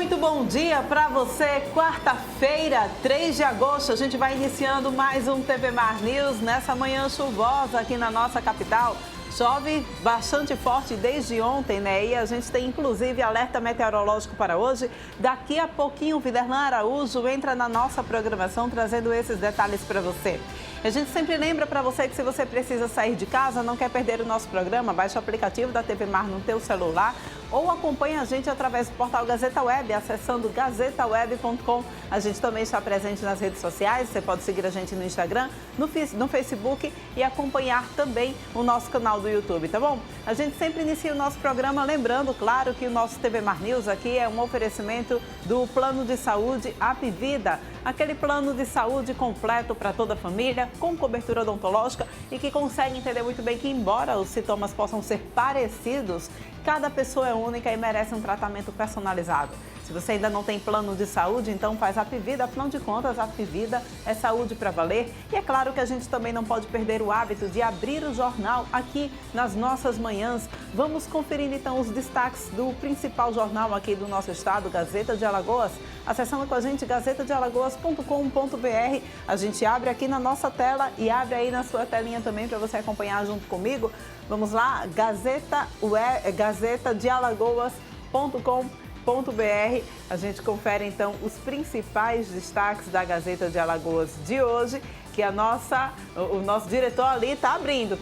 Muito bom dia para você. Quarta-feira, 3 de agosto, a gente vai iniciando mais um TV Mar News nessa manhã chuvosa aqui na nossa capital. Chove bastante forte desde ontem, né? E a gente tem inclusive alerta meteorológico para hoje. Daqui a pouquinho o Viderlan Araújo entra na nossa programação trazendo esses detalhes para você. A gente sempre lembra para você que se você precisa sair de casa, não quer perder o nosso programa, baixe o aplicativo da TV Mar no teu celular ou acompanhe a gente através do portal Gazeta Web, acessando gazetaweb.com. A gente também está presente nas redes sociais, você pode seguir a gente no Instagram, no Facebook e acompanhar também o nosso canal do YouTube, tá bom? A gente sempre inicia o nosso programa lembrando, claro, que o nosso TV Mar News aqui é um oferecimento do Plano de Saúde Apvida, aquele plano de saúde completo para toda a família, com cobertura odontológica e que consegue entender muito bem que, embora os sintomas possam ser parecidos, cada pessoa é única e merece um tratamento personalizado. Se você ainda não tem plano de saúde, então faz a Apvida, afinal de contas, a Apvida é saúde para valer. E é claro que a gente também não pode perder o hábito de abrir o jornal aqui nas nossas manhãs. Vamos conferindo então os destaques do principal jornal aqui do nosso estado, Gazeta de Alagoas. Acessando com a gente gazetadealagoas.com.br. A gente abre aqui na nossa tela e abre aí na sua telinha também para você acompanhar junto comigo. Vamos lá, gazetadealagoas.com.br. A gente confere então os principais destaques da Gazeta de Alagoas de hoje, que o nosso diretor ali tá abrindo,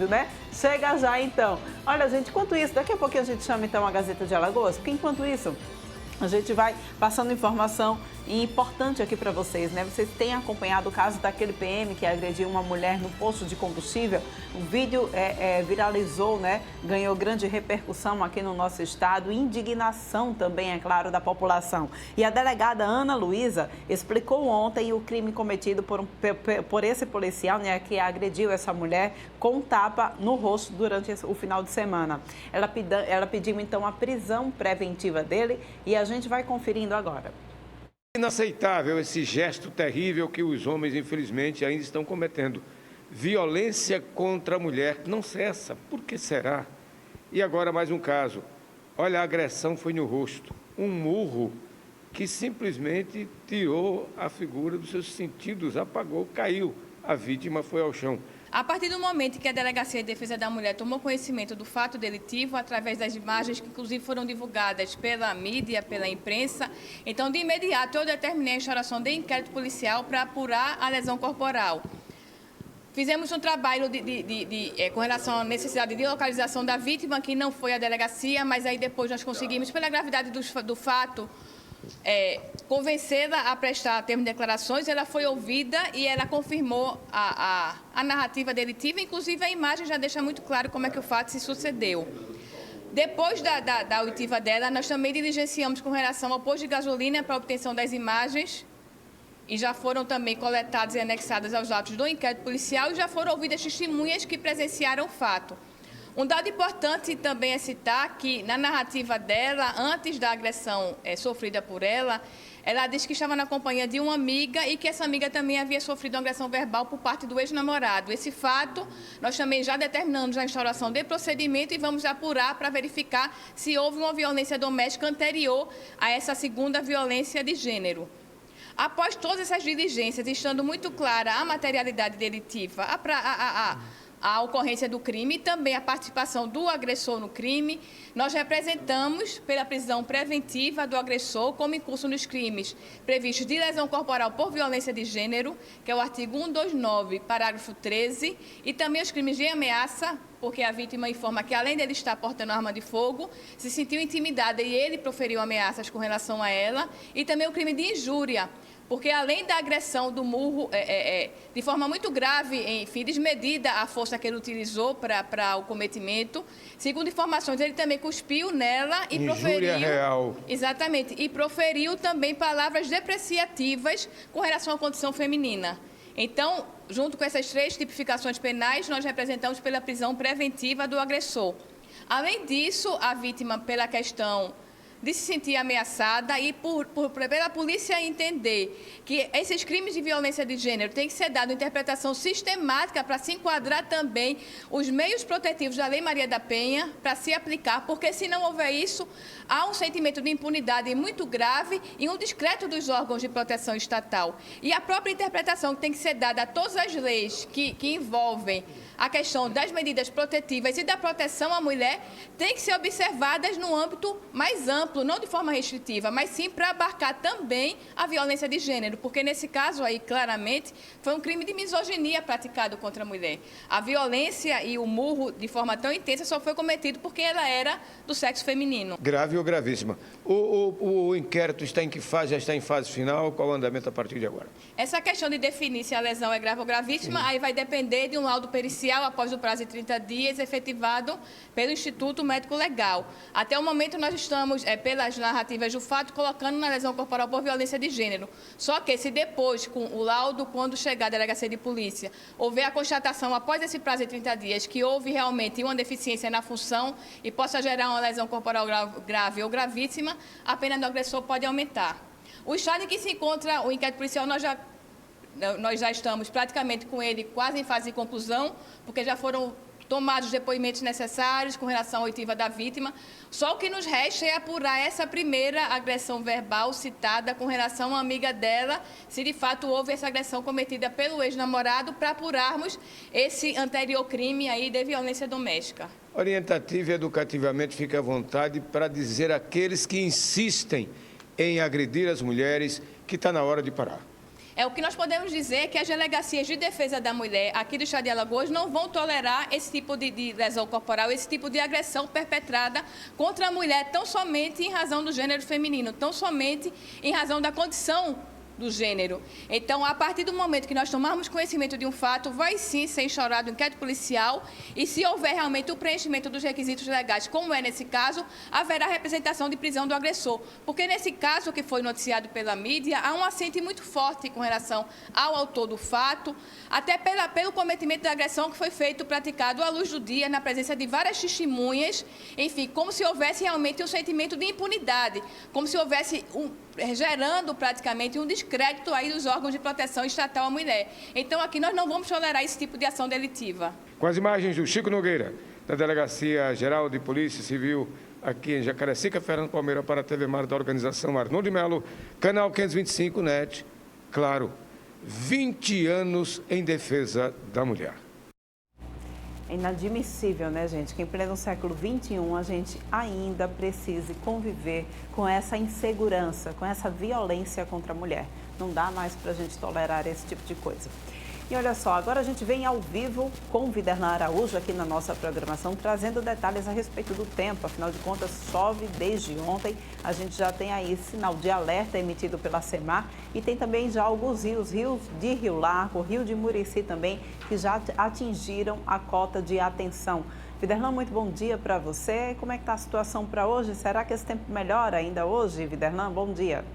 né? Chega já então. Olha, gente, enquanto isso, daqui a pouquinho a gente chama então a Gazeta de Alagoas, porque enquanto isso a gente vai passando informação importante aqui para vocês, né? Vocês têm acompanhado o caso daquele PM que agrediu uma mulher no posto de combustível. O vídeo viralizou, né? Ganhou grande repercussão aqui no nosso estado, indignação também, é claro, da população. E a delegada Ana Luísa explicou ontem o crime cometido por esse policial, né, que agrediu essa mulher com tapa no rosto durante o final de semana. Ela pediu então a prisão preventiva dele e a gente vai conferindo agora. Inaceitável esse gesto terrível que os homens, infelizmente, ainda estão cometendo. Violência contra a mulher não cessa. Por que será? E agora mais um caso. Olha, a agressão foi no rosto. Um murro que simplesmente tirou a figura dos seus sentidos, apagou, caiu. A vítima foi ao chão. A partir do momento que a Delegacia de Defesa da Mulher tomou conhecimento do fato delitivo, através das imagens que inclusive foram divulgadas pela mídia, pela imprensa, então de imediato eu determinei a instauração de inquérito policial para apurar a lesão corporal. Fizemos um trabalho com relação à necessidade de localização da vítima, que não foi a delegacia, mas aí depois nós conseguimos, pela gravidade do fato, convencê-la a prestar termo de declarações. Ela foi ouvida e ela confirmou a narrativa delitiva, inclusive a imagem já deixa muito claro como é que o fato se sucedeu. Depois da oitiva dela, nós também diligenciamos com relação ao posto de gasolina para a obtenção das imagens e já foram também coletadas e anexadas aos autos do inquérito policial e já foram ouvidas testemunhas que presenciaram o fato. Um dado importante também é citar que, na narrativa dela, antes da agressão sofrida por ela disse que estava na companhia de uma amiga e que essa amiga também havia sofrido uma agressão verbal por parte do ex-namorado. Esse fato, nós também já determinamos a instauração de procedimento e vamos apurar para verificar se houve uma violência doméstica anterior a essa segunda violência de gênero. Após todas essas diligências, estando muito clara a materialidade delitiva, a ocorrência do crime e também a participação do agressor no crime, nós representamos pela prisão preventiva do agressor como incurso nos crimes previstos de lesão corporal por violência de gênero, que é o artigo 129, parágrafo 13, e também os crimes de ameaça, porque a vítima informa que, além dele estar portando arma de fogo, se sentiu intimidada e ele proferiu ameaças com relação a ela, e também o crime de injúria, porque além da agressão do murro, de forma muito grave, enfim, desmedida a força que ele utilizou para o cometimento, segundo informações, ele também cuspiu nela e proferiu... Injúria real. Exatamente, e proferiu também palavras depreciativas com relação à condição feminina. Então, junto com essas três tipificações penais, nós representamos pela prisão preventiva do agressor. Além disso, a vítima, pela questão de se sentir ameaçada e pela polícia entender que esses crimes de violência de gênero têm que ser dado uma interpretação sistemática para se enquadrar também os meios protetivos da Lei Maria da Penha para se aplicar, porque se não houver isso, há um sentimento de impunidade muito grave e um descrédito dos órgãos de proteção estatal. E a própria interpretação que tem que ser dada a todas as leis que envolvem a questão das medidas protetivas e da proteção à mulher tem que ser observadas no âmbito mais amplo, não de forma restritiva, mas sim para abarcar também a violência de gênero, porque nesse caso aí, claramente, foi um crime de misoginia praticado contra a mulher. A violência e o murro, de forma tão intensa, só foi cometido porque ela era do sexo feminino. Grave ou gravíssima. O inquérito está em que fase? Já está em fase final? Qual o andamento a partir de agora? Essa questão de definir se a lesão é grave ou gravíssima, aí vai depender de um laudo pericial após o prazo de 30 dias, efetivado pelo Instituto Médico Legal. Até o momento, nós estamos, pelas narrativas do fato, colocando na lesão corporal por violência de gênero. Só que se depois, com o laudo, quando chegar à delegacia de polícia, houver a constatação, após esse prazo de 30 dias, que houve realmente uma deficiência na função e possa gerar uma lesão corporal grave ou gravíssima, a pena do agressor pode aumentar. O estado em que se encontra o inquérito policial, nós já estamos praticamente com ele quase em fase de conclusão, porque já foram tomados os depoimentos necessários com relação à oitiva da vítima. Só o que nos resta é apurar essa primeira agressão verbal citada com relação à amiga dela, se de fato houve essa agressão cometida pelo ex-namorado, para apurarmos esse anterior crime aí de violência doméstica. Orientativa e educativamente, fique à vontade para dizer àqueles que insistem em agredir as mulheres que está na hora de parar. O que nós podemos dizer é que as delegacias de defesa da mulher aqui do estado de Alagoas não vão tolerar esse tipo de lesão corporal, esse tipo de agressão perpetrada contra a mulher, tão somente em razão do gênero feminino, tão somente em razão da condição do gênero. Então, a partir do momento que nós tomarmos conhecimento de um fato, vai sim ser instaurado um inquérito policial e, se houver realmente o preenchimento dos requisitos legais, como é nesse caso, haverá representação de prisão do agressor. Porque nesse caso que foi noticiado pela mídia, há um assente muito forte com relação ao autor do fato, até pelo cometimento da agressão que foi feito, praticado à luz do dia, na presença de várias testemunhas, enfim, como se houvesse realmente um sentimento de impunidade, como se houvesse gerando praticamente um descrédito aí dos órgãos de proteção estatal à mulher. Então, aqui nós não vamos tolerar esse tipo de ação delitiva. Com as imagens do Chico Nogueira, da Delegacia Geral de Polícia Civil, aqui em Jacarecica, Fernando Palmeira, para a TV Mar da organização Arnoldo de Melo, canal 525 NET, claro, 20 anos em defesa da mulher. É inadmissível, né, gente, que em pleno século XXI a gente ainda precise conviver com essa insegurança, com essa violência contra a mulher. Não dá mais para a gente tolerar esse tipo de coisa. E olha só, agora a gente vem ao vivo com o Viderlan Araújo aqui na nossa programação, trazendo detalhes a respeito do tempo. Afinal de contas, chove desde ontem. A gente já tem aí sinal de alerta emitido pela SEMAR e tem também já alguns rios de Rio Largo, Rio de Murici também, que já atingiram a cota de atenção. Viderlan, muito bom dia para você. Como é que está a situação para hoje? Será que esse tempo melhora ainda hoje, Viderlan? Bom dia.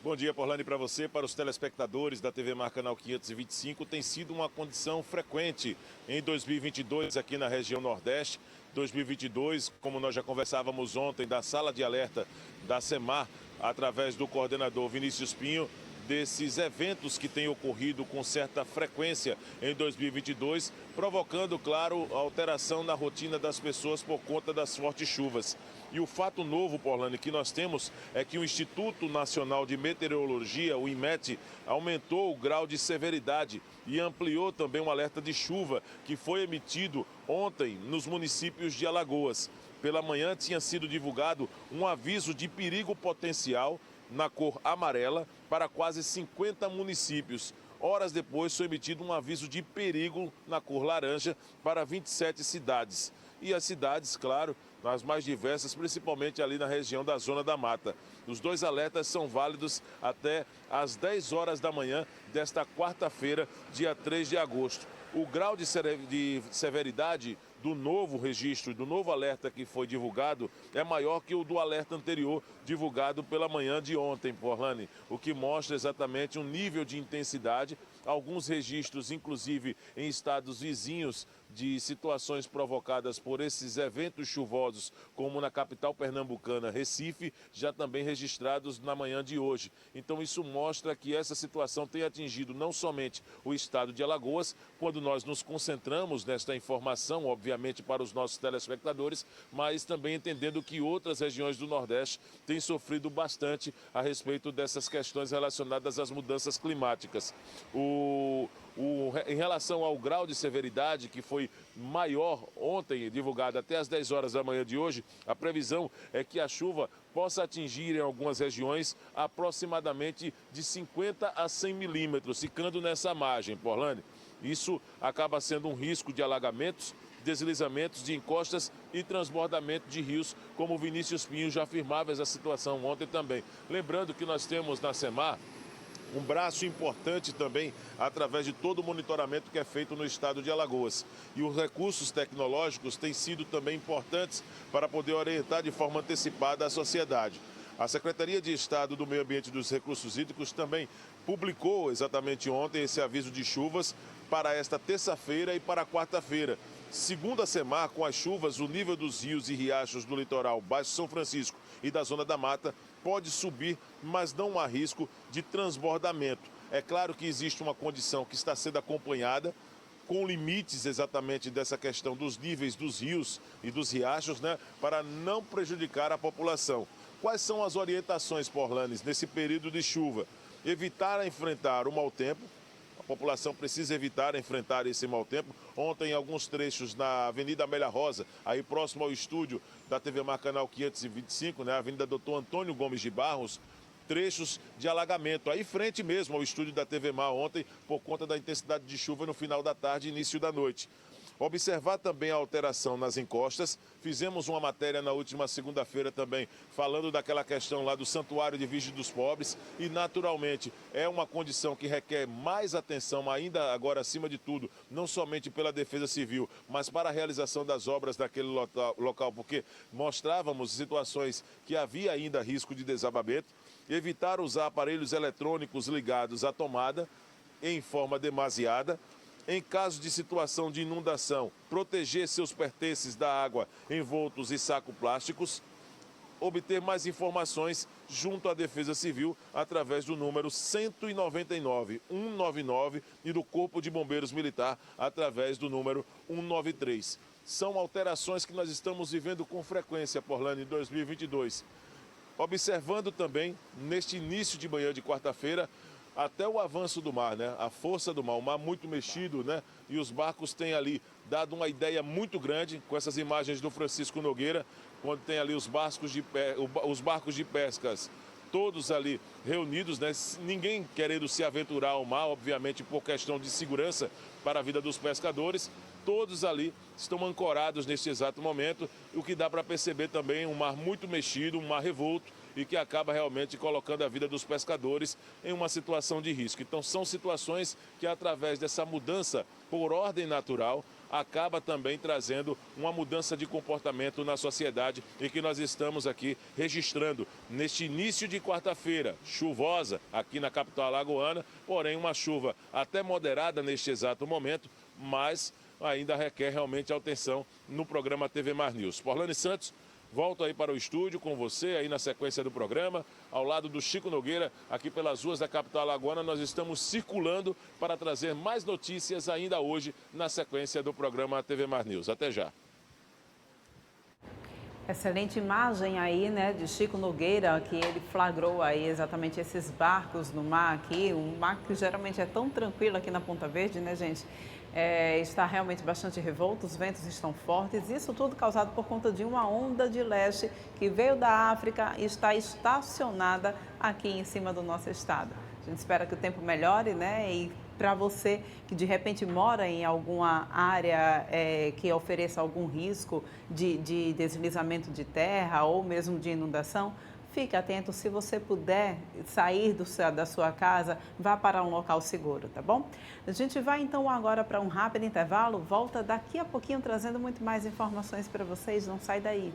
Bom dia, Porlane, para você, para os telespectadores da TV Mar Canal 525. Tem sido uma condição frequente em 2022 aqui na região Nordeste. 2022, como nós já conversávamos ontem, da sala de alerta da SEMAR, através do coordenador Vinícius Pinho, desses eventos que têm ocorrido com certa frequência em 2022, provocando, claro, alteração na rotina das pessoas por conta das fortes chuvas. E o fato novo, Porlane, que nós temos é que o Instituto Nacional de Meteorologia, o INMET, aumentou o grau de severidade e ampliou também um alerta de chuva que foi emitido ontem nos municípios de Alagoas. Pela manhã tinha sido divulgado um aviso de perigo potencial na cor amarela para quase 50 municípios. Horas depois foi emitido um aviso de perigo na cor laranja para 27 cidades. E as cidades, claro, as mais diversas, principalmente ali na região da Zona da Mata. Os dois alertas são válidos até às 10 horas da manhã desta quarta-feira, dia 3 de agosto. O grau de severidade do novo registro, do novo alerta que foi divulgado, é maior que o do alerta anterior, divulgado pela manhã de ontem, Porlane, o que mostra exatamente um nível de intensidade. Alguns registros, inclusive em estados vizinhos de situações provocadas por esses eventos chuvosos, como na capital pernambucana, Recife, já também registrados na manhã de hoje. Então isso mostra que essa situação tem atingido não somente o estado de Alagoas, quando nós nos concentramos nesta informação, obviamente para os nossos telespectadores, mas também entendendo que outras regiões do Nordeste têm sofrido bastante a respeito dessas questões relacionadas às mudanças climáticas. Em relação ao grau de severidade, que foi maior ontem, divulgado até às 10 horas da manhã de hoje, a previsão é que a chuva possa atingir em algumas regiões aproximadamente de 50 a 100 milímetros, ficando nessa margem, Porlane. Isso acaba sendo um risco de alagamentos, deslizamentos de encostas e transbordamento de rios, como o Vinícius Pinho já afirmava essa situação ontem também. Lembrando que nós temos na SEMAR um braço importante também através de todo o monitoramento que é feito no estado de Alagoas. E os recursos tecnológicos têm sido também importantes para poder orientar de forma antecipada a sociedade. A Secretaria de Estado do Meio Ambiente e dos Recursos Hídricos também publicou exatamente ontem esse aviso de chuvas para esta terça-feira e para quarta-feira. Segundo a SEMAR, com as chuvas, o nível dos rios e riachos do litoral Baixo São Francisco e da Zona da Mata pode subir, mas não há risco de transbordamento. É claro que existe uma condição que está sendo acompanhada, com limites exatamente dessa questão dos níveis dos rios e dos riachos, né, para não prejudicar a população. Quais são as orientações, Porlanes, nesse período de chuva? Evitar enfrentar o mau tempo. A população precisa evitar enfrentar esse mau tempo. Ontem, em alguns trechos na Avenida Amélia Rosa, aí próximo ao estúdio da TV Mar Canal 525, né, Avenida Doutor Antônio Gomes de Barros, trechos de alagamento, aí frente mesmo ao estúdio da TV Mar ontem, por conta da intensidade de chuva no final da tarde e início da noite. Observar também a alteração nas encostas. Fizemos uma matéria na última segunda-feira também, falando daquela questão lá do Santuário de Virgem dos Pobres. E, naturalmente, é uma condição que requer mais atenção, ainda agora, acima de tudo, não somente pela Defesa Civil, mas para a realização das obras daquele local, porque mostrávamos situações que havia ainda risco de desabamento. Evitar usar aparelhos eletrônicos ligados à tomada em forma demasiada. Em caso de situação de inundação, proteger seus pertences da água envoltos em sacos plásticos. Obter mais informações junto à Defesa Civil através do número 199 199 e do Corpo de Bombeiros Militar através do número 193. São alterações que nós estamos vivendo com frequência, Porlane, em 2022. Observando também, neste início de manhã de quarta-feira, até o avanço do mar, né? A força do mar, o mar muito mexido, né? E os barcos têm ali dado uma ideia muito grande com essas imagens do Francisco Nogueira, quando tem ali os barcos de pescas, todos ali reunidos, né? Ninguém querendo se aventurar ao mar, obviamente por questão de segurança para a vida dos pescadores. Todos ali estão ancorados neste exato momento, o que dá para perceber também um mar muito mexido, um mar revolto, e que acaba realmente colocando a vida dos pescadores em uma situação de risco. Então são situações que, através dessa mudança por ordem natural, acaba também trazendo uma mudança de comportamento na sociedade e que nós estamos aqui registrando neste início de quarta-feira, chuvosa aqui na capital alagoana, porém uma chuva até moderada neste exato momento, mas ainda requer realmente atenção no programa TV Mar News. Porlane Santos, volto aí para o estúdio com você aí na sequência do programa, ao lado do Chico Nogueira, aqui pelas ruas da capital alagoana. Nós estamos circulando para trazer mais notícias ainda hoje na sequência do programa TV Mar News. Até já. Excelente imagem aí, né, de Chico Nogueira, que ele flagrou aí exatamente esses barcos no mar aqui, um mar que geralmente é tão tranquilo aqui na Ponta Verde, né, gente? Está realmente bastante revolto, os ventos estão fortes, isso tudo causado por conta de uma onda de leste que veio da África e está estacionada aqui em cima do nosso estado. A gente espera que o tempo melhore, né? E para você que de repente mora em alguma área que ofereça algum risco de deslizamento de terra ou mesmo de inundação, fique atento. Se você puder sair da sua casa, vá para um local seguro, tá bom? A gente vai então agora para um rápido intervalo, volta daqui a pouquinho trazendo muito mais informações para vocês, não sai daí.